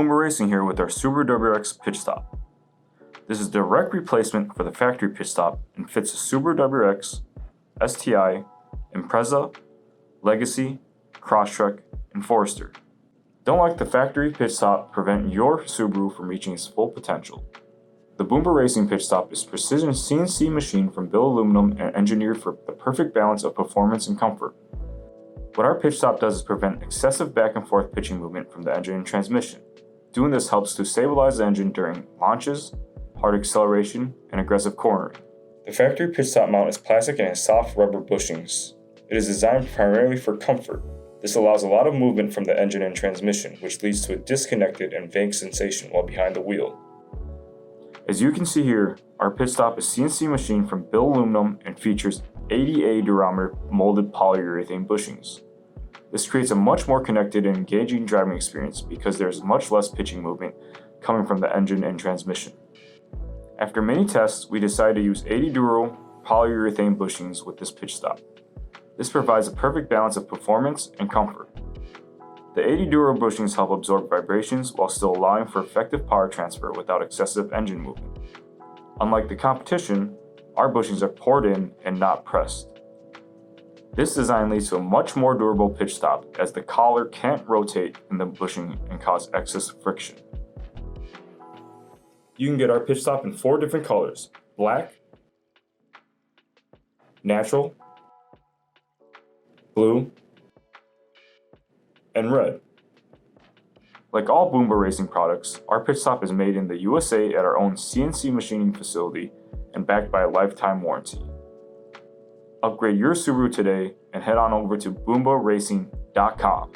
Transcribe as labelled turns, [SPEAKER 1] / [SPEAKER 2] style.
[SPEAKER 1] Boomba Racing here with our Subaru WRX pitch stop. This is a direct replacement for the factory pitch stop and fits a Subaru WRX, STI, Impreza, Legacy, Crosstrek, and Forester. Don't let the factory pitch stop prevent your Subaru from reaching its full potential. The Boomba Racing pitch stop is a precision CNC machine from billet aluminum and engineered for the perfect balance of performance and comfort. What our pitch stop does is prevent excessive back and forth pitching movement from the engine and transmission. Doing this helps to stabilize the engine during launches, hard acceleration, and aggressive cornering. The factory pitch stop mount is plastic and has soft rubber bushings. It is designed primarily for comfort. This allows a lot of movement from the engine and transmission, which leads to a disconnected and vague sensation while behind the wheel. As you can see here, our pitch stop is CNC machined from billet aluminum and features 80A Durometer molded polyurethane bushings. This creates a much more connected and engaging driving experience because there is much less pitching movement coming from the engine and transmission. After many tests, we decided to use 80 Duro polyurethane bushings with this pitch stop. This provides a perfect balance of performance and comfort. The 80 Duro bushings help absorb vibrations while still allowing for effective power transfer without excessive engine movement. Unlike the competition, our bushings are poured in and not pressed. This design leads to a much more durable pitch stop as the collar can't rotate in the bushing and cause excess friction. You can get our pitch stop in 4 different colors: black, natural, blue, and red. Like all Boomba Racing products, our pitch stop is made in the USA at our own CNC machining facility and backed by a lifetime warranty. Upgrade your Subaru today and head on over to BoombaRacing.com.